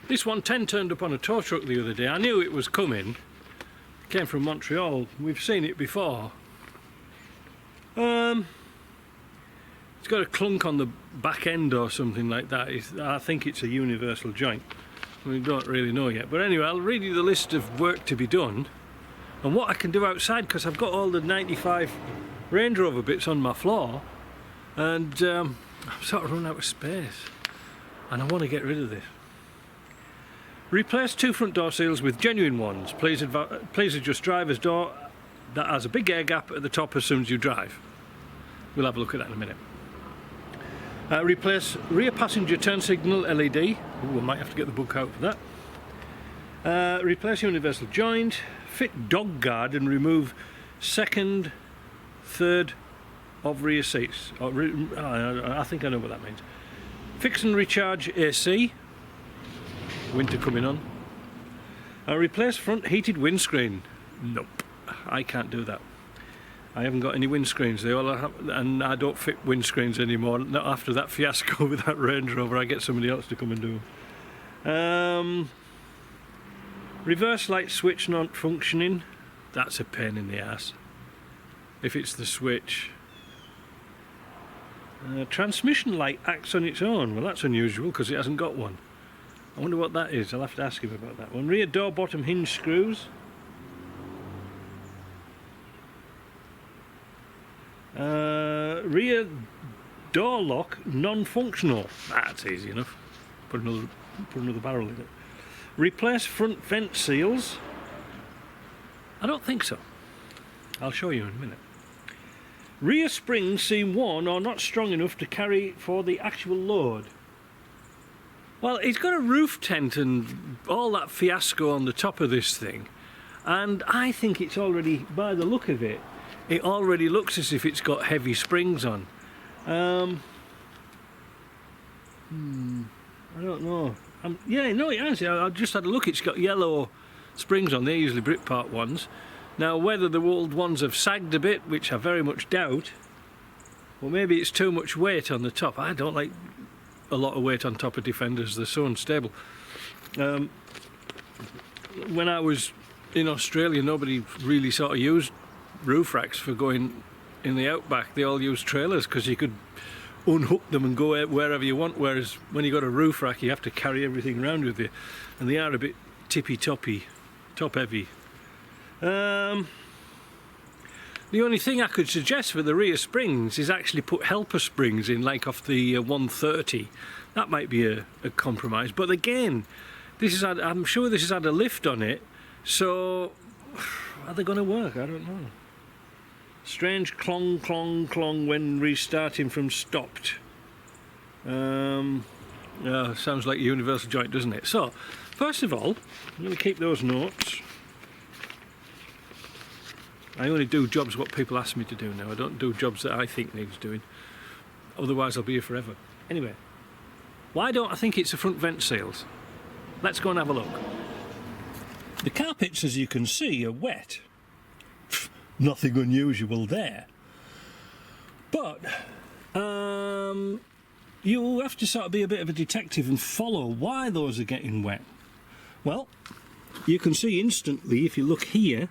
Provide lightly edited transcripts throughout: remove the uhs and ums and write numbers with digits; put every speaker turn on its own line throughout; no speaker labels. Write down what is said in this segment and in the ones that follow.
This 110 turned up on a tow truck the other day. I knew it was coming. It came from Montreal. We've seen it before. It's got a clunk on the back end or something like that. I think it's a universal joint. We don't really know yet. But anyway, I'll read you the list of work to be done and what I can do outside, because I've got all the 95 Range Rover bits on my floor and I've sort of run out of space and I want to get rid of this. Replace 2 front door seals with genuine ones. Please adjust driver's door that has a big air gap at the top as soon as you drive. We'll have a look at that in a minute. Replace rear passenger turn signal LED. Ooh, I might have to get the book out for that. Replace universal joint. Fit dog guard and remove second, third of rear seats. I think I know what that means. Fix and recharge AC. Winter coming on. Replace front heated windscreen. Nope, I can't do that. I haven't got any windscreens. They all have, and I don't fit windscreens anymore. Not after that fiasco with that Range Rover. I get somebody else to come and do them. Reverse light switch not functioning. That's a pain in the ass. If it's the switch. Transmission light acts on its own. Well, that's unusual because it hasn't got one. I wonder what that is. I'll have to ask him about that one. Rear door bottom hinge screws. Rear door lock non-functional. That's easy enough. Put another barrel in it. Replace front vent seals. I don't think so. I'll show you in a minute. Rear springs seem worn or not strong enough to carry for the actual load. Well, it's got a roof tent and all that fiasco on the top of this thing, and I think it's already, by the look of it, it already looks as if it's got heavy springs on. I don't know. Yeah, no, it has. I just had a look. It's got yellow springs on. They're usually Britpart ones. Now, whether the old ones have sagged a bit, which I very much doubt, or maybe it's too much weight on the top. I don't like a lot of weight on top of Defenders. They're so unstable. When I was in Australia, nobody really sort of used roof racks for going in the outback. They all used trailers because you could unhook them and go wherever you want, whereas when you got a roof rack you have to carry everything around with you, and they are a bit tippy-toppy, top-heavy. The only thing I could suggest for the rear springs is actually put helper springs in, like off the 130. That might be a compromise, but again, I'm sure this has had a lift on it, so are they going to work? I don't know. Strange clong, clong, clong when restarting from stopped. Sounds like a universal joint, doesn't it? So, first of all, I'm going to keep those notes. I only do jobs what people ask me to do now. I don't do jobs that I think needs doing. Otherwise I'll be here forever. Anyway, why don't I think it's the front vent seals? Let's go and have a look. The carpets, as you can see, are wet. Nothing unusual there. But you have to sort of be a bit of a detective and follow why those are getting wet. Well, you can see instantly if you look here.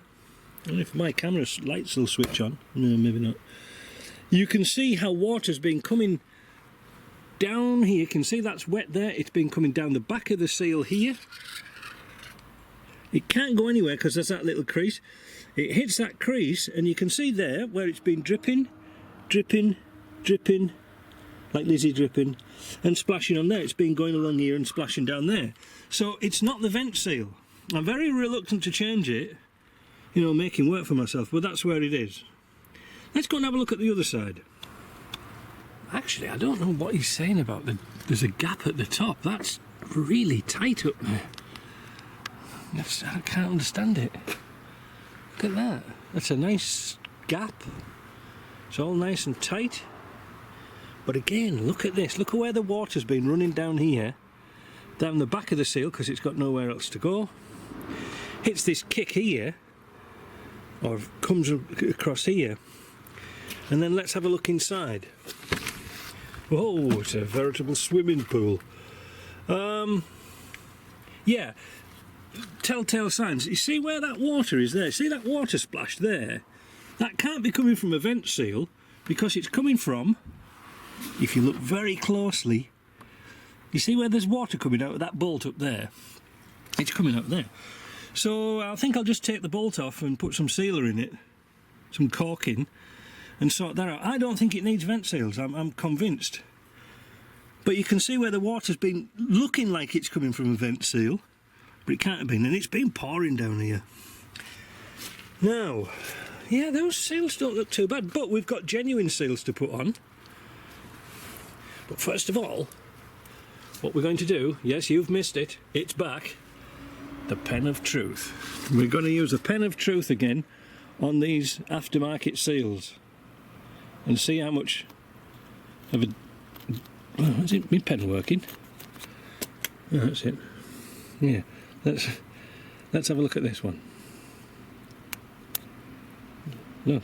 I don't know if my camera lights will switch on. No, maybe not. You can see how water's been coming down here. You can see that's wet there. It's been coming down the back of the seal here. It can't go anywhere because there's that little crease. It hits that crease and you can see there where it's been dripping, dripping, dripping, like Lizzie dripping, and splashing on there. It's been going along here and splashing down there. So it's not the vent seal. I'm very reluctant to change it, you know, making work for myself, but that's where it is. Let's go and have a look at the other side. Actually, I don't know what he's saying about there's a gap at the top. That's really tight up there. I can't understand it. Look at that. That's a nice gap. It's all nice and tight. But again, look at this. Look at where the water's been running down here, down the back of the seal, because it's got nowhere else to go. Hits this kick here, or comes across here. And then let's have a look inside. Oh, it's a veritable swimming pool. Yeah, telltale signs. You see where that water is there? See that water splash there? That can't be coming from a vent seal, because it's coming from, if you look very closely, you see where there's water coming out of that bolt up there? It's coming out there. So I think I'll just take the bolt off and put some sealer in it, some caulking, and sort that out. I don't think it needs vent seals, I'm convinced. But you can see where the water's been looking like it's coming from a vent seal, but it can't have been, and it's been pouring down here. Now, yeah, those seals don't look too bad, but we've got genuine seals to put on. But first of all, what we're going to do, yes, you've missed it, it's back, the pen of truth. We're going to use a pen of truth again on these aftermarket seals and see how much of a... Oh, is it my pen working? Oh, that's it. Yeah, let's have a look at this one. Look.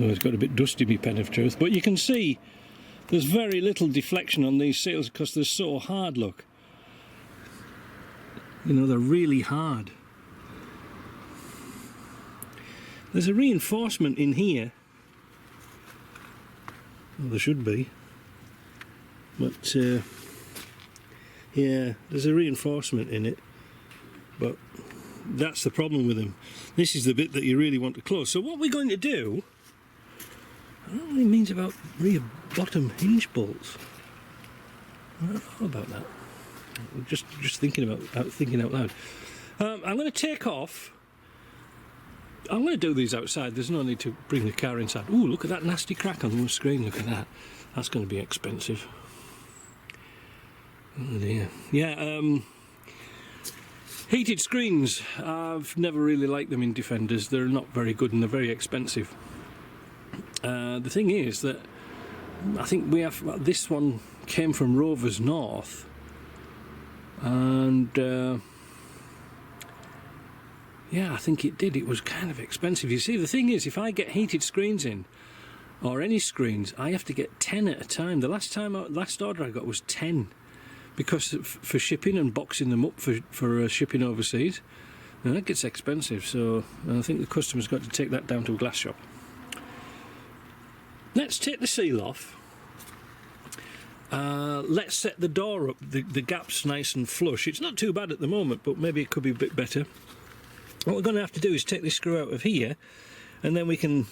Oh, it's got a bit dusty, my pen of truth, but you can see there's very little deflection on these seals because they're so hard, look. You know, they're really hard. There's a reinforcement in here. Well, there should be. But, yeah, there's a reinforcement in it. But that's the problem with them. This is the bit that you really want to close. So what we're going to do, I don't know what it means about rear bottom hinge bolts. I don't know about that. Just thinking out loud. I'm going to take off. I'm going to do these outside. There's no need to bring the car inside. Ooh, look at that nasty crack on the screen. Look at that. That's going to be expensive. Oh dear. Yeah. Heated screens. I've never really liked them in Defenders. They're not very good and they're very expensive. The thing is that I think this one came from Rovers North, and yeah, I think it did. It was kind of expensive. You see, the thing is, if I get heated screens in, or any screens, I have to get 10 at a time. The last order I got was 10, because for shipping and boxing them up for shipping overseas, and that gets expensive. So I think the customer's got to take that down to a glass shop. Let's take the seal off. Let's set the door up, the gaps nice and flush. It's not too bad at the moment, but maybe it could be a bit better. What we're going to have to do is take this screw out of here, and then we can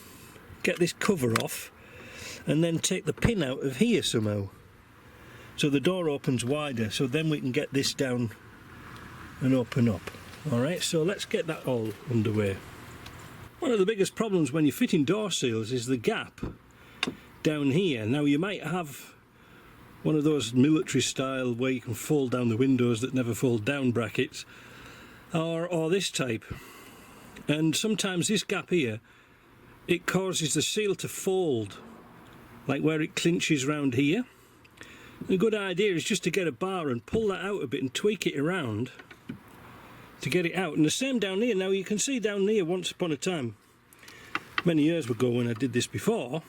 get this cover off, and then take the pin out of here somehow, so the door opens wider, so then we can get this down and open up. Alright, so let's get that all underway. One of the biggest problems when you're fitting door seals is the gap down here. Now, you might have one of those military style where you can fold down the windows that never fold down brackets, or this type, and sometimes this gap here, it causes the seal to fold, like where it clinches round here. A good idea is just to get a bar and pull that out a bit and tweak it around to get it out. And the same down here. Now you can see down here, once upon a time, many years ago when I did this before,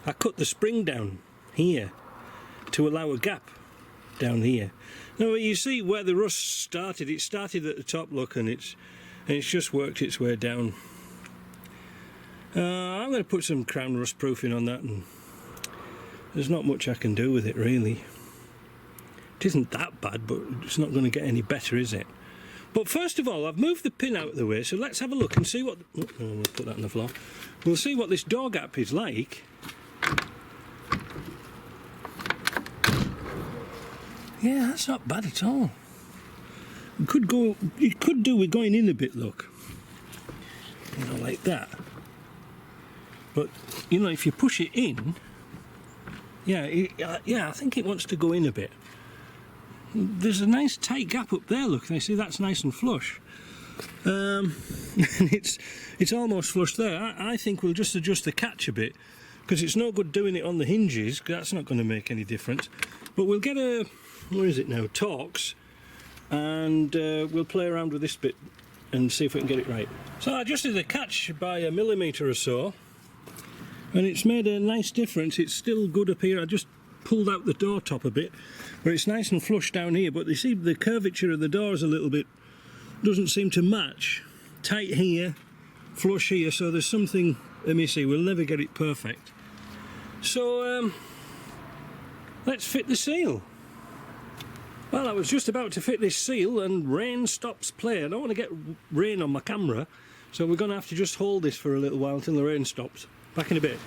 I cut the spring down here to allow a gap down here. Now you see where the rust started. It started at the top, look, and it's just worked its way down. I'm going to put some crown rust proofing on that, and there's not much I can do with it really. It isn't that bad, but it's not going to get any better, is it? But first of all, I've moved the pin out of the way, so let's have a look and see what... Oh, we'll put that on the floor. We'll see what this door gap is like. Yeah, that's not bad at all. It could do with going in a bit, look. You know, like that. But, you know, if you push it in, yeah, I think it wants to go in a bit. There's a nice tight gap up there, look. You see, that's nice and flush. And it's almost flush there. I think we'll just adjust the catch a bit, because it's no good doing it on the hinges, because that's not going to make any difference. But we'll get a... Where is it now? Torx, and we'll play around with this bit and see if we can get it right. So I adjusted the catch by a millimetre or so, and it's made a nice difference. It's still good up here. I just pulled out the door top a bit, where it's nice and flush down here, but you see the curvature of the door is a little bit, doesn't seem to match. Tight here, flush here, so there's something amiss here. We'll never get it perfect. So let's fit the seal. Well, I was just about to fit this seal and rain stops play. I don't want to get rain on my camera, so we're going to have to just hold this for a little while until the rain stops. Back in a bit.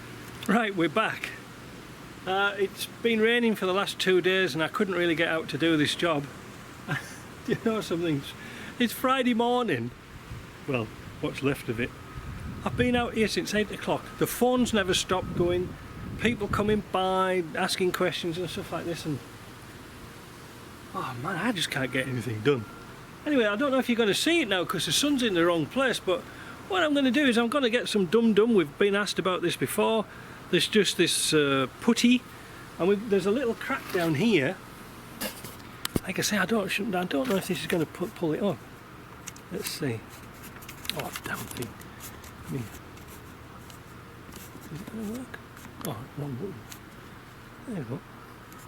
Right, we're back. It's been raining for the last 2 days and I couldn't really get out to do this job. You know something? It's Friday morning. Well, what's left of it. I've been out here since 8 o'clock. The phone's never stopped going. People coming by, asking questions and stuff like this, and oh man, I just can't get anything done. Anyway, I don't know if you're going to see it now because the sun's in the wrong place, but what I'm going to do is I'm going to get some dum-dum. We've been asked about this before. There's just this putty, and there's a little crack down here. Like I say, I don't know if this is going to pull it up. Let's see. Oh, damn thing. Is it going to work? Oh, wrong button. There we go.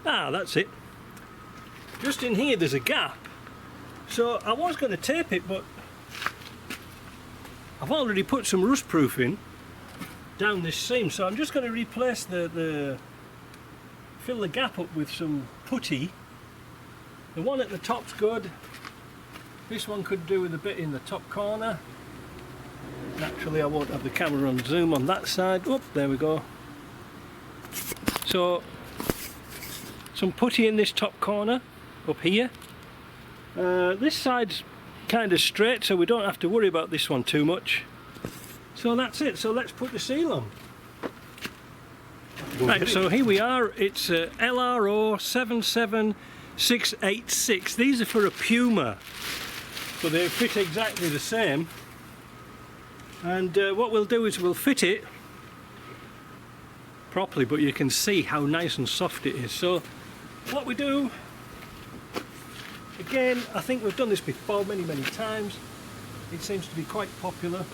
Ah, that's it. Just in here there's a gap. So I was going to tape it, but I've already put some rust proofing down this seam, so I'm just going to replace fill the gap up with some putty. The one at the top's good. This one could do with a bit in the top corner. Naturally I won't have the camera on zoom on that side. Oh, there we go. So some putty in this top corner up here. This side's kind of straight, so we don't have to worry about this one too much. So that's it. So let's put the seal on. Right, so here we are. It's LRO 77686. These are for a Puma, so they fit exactly the same. And what we'll do is we'll fit it properly, but you can see how nice and soft it is. So what we do, again, I think we've done this before many times. It seems to be quite popular.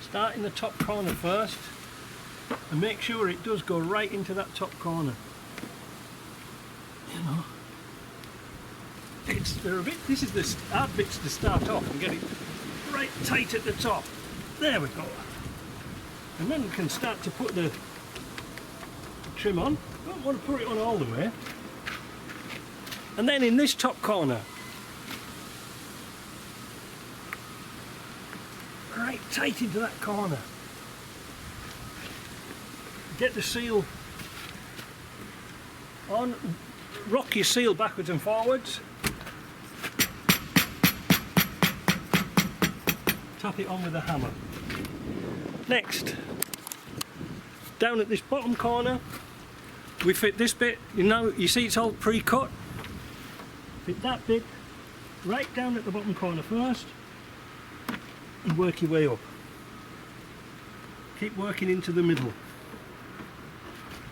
Start in the top corner first and make sure it does go right into that top corner. You know, they're a bit, this is the hard bits to start off and get it right tight at the top. There we go. And then we can start to put the trim on. Don't want to put it on all the way. And then in this top corner, right tight into that corner. Get the seal on. Rock your seal backwards and forwards. Tap it on with a hammer. Next, down at this bottom corner, we fit this bit. You see it's all pre-cut. Fit that bit right down at the bottom corner first and work your way up. Keep working into the middle,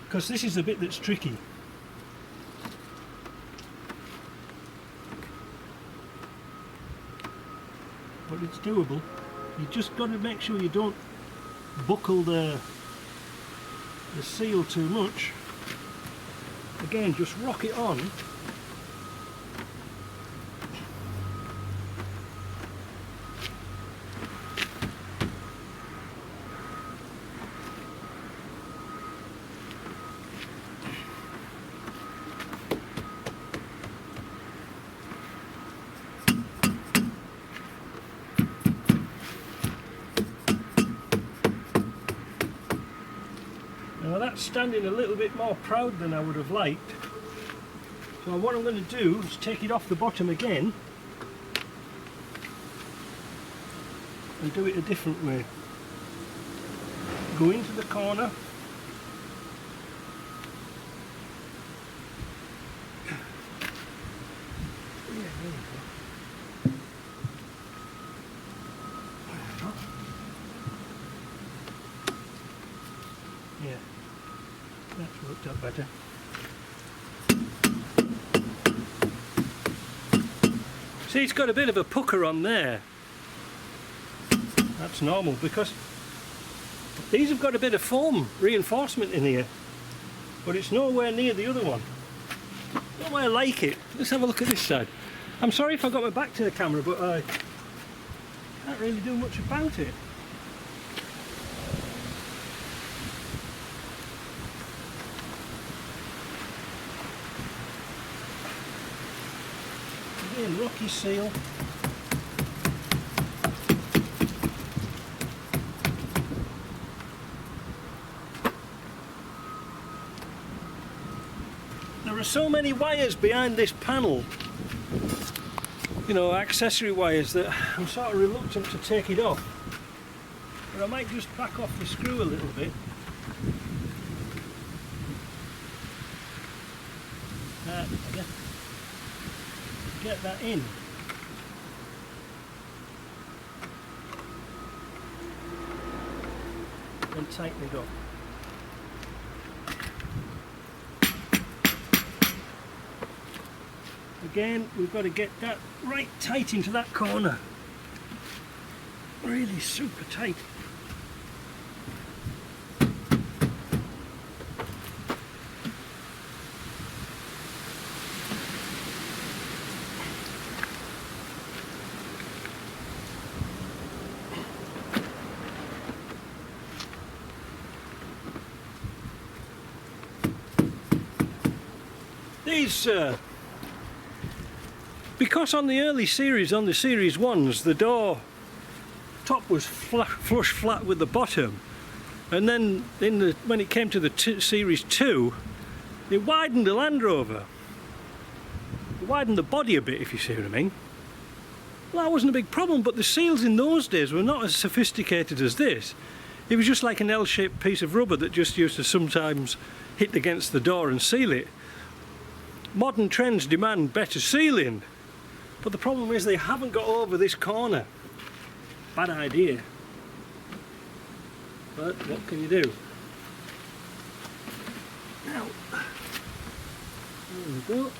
because this is the bit that's tricky. But it's doable. You just got to make sure you don't buckle the seal too much. Again, just rock it on. Now that's standing a little bit more proud than I would have liked. So what I'm going to do is take it off the bottom again and do it a different way. Go into the corner. Yeah, that's worked out better. See, it's got a bit of a pucker on there. That's normal because These have got a bit of foam reinforcement in here, but it's nowhere near the other one. Nowhere like it. Let's have a look at this side. I'm sorry if I got my back to the camera, but I can't really do much about it. Again, rocky seal. There are so many wires behind this panel, you know, accessory wires, that I'm sort of reluctant to take it off. But I might just crack off the screw a little bit. Get that in. And tighten it up. Again, we've got to get that right tight into that corner. Really super tight. These because on the early series, on the series 1s, the door top was flush flat with the bottom, and then when it came to the series 2, they widened the Land Rover. They widened the body a bit, if you see what I mean. Well, that wasn't a big problem, but the seals in those days were not as sophisticated as this. It was just like an L-shaped piece of rubber that just used to sometimes hit against the door and seal it. Modern trends demand better sealing, but the problem is they haven't got over this corner. Bad idea. But what can you do? Now, there we go.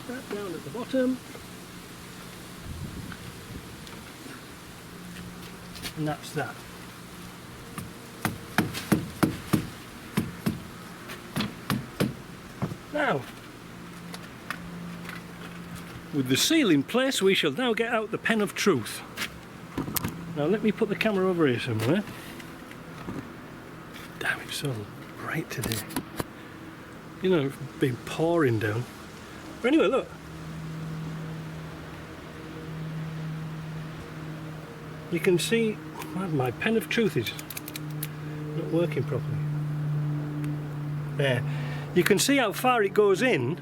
That down at the bottom. And that's that. Now, with the seal in place, we shall now get out the pen of truth. Now let me put the camera over here somewhere. Damn, it's so bright today. You know, it's been pouring down. But anyway, look. You can see my pen of truth is not working properly. There. You can see how far it goes in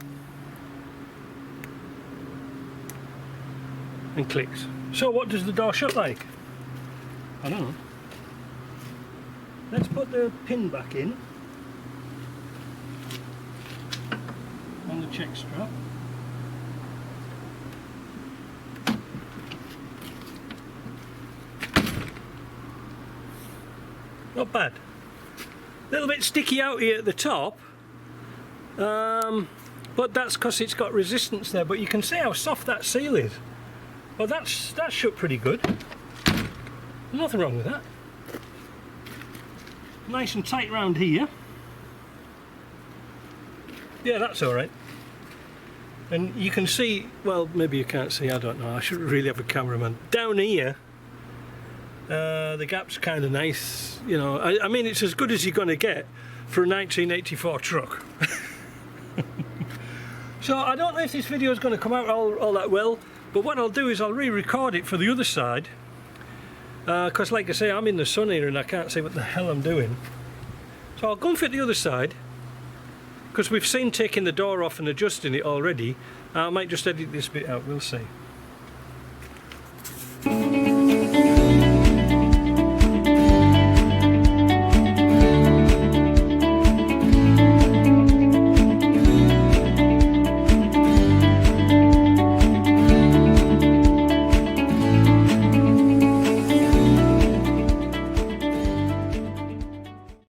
and clicks. So what does the door shut like? I don't know. Let's put the pin back in on the check strap. Not bad. A little bit sticky out here at the top. But that's because it's got resistance there, but you can see how soft that seal is. Well, that's shut pretty good. Nothing wrong with that. Nice and tight round here. Yeah, that's alright. And you can see, well, maybe you can't see, I don't know, I should really have a cameraman. Down here, the gap's kind of nice, you know. I mean, it's as good as you're going to get for a 1984 truck. So I don't know if this video is going to come out all that well, but what I'll do is I'll re-record it for the other side, because like I say, I'm in the sun here and I can't see what the hell I'm doing. So I'll go and fit the other side, because we've seen taking the door off and adjusting it already. I might just edit this bit out, we'll see.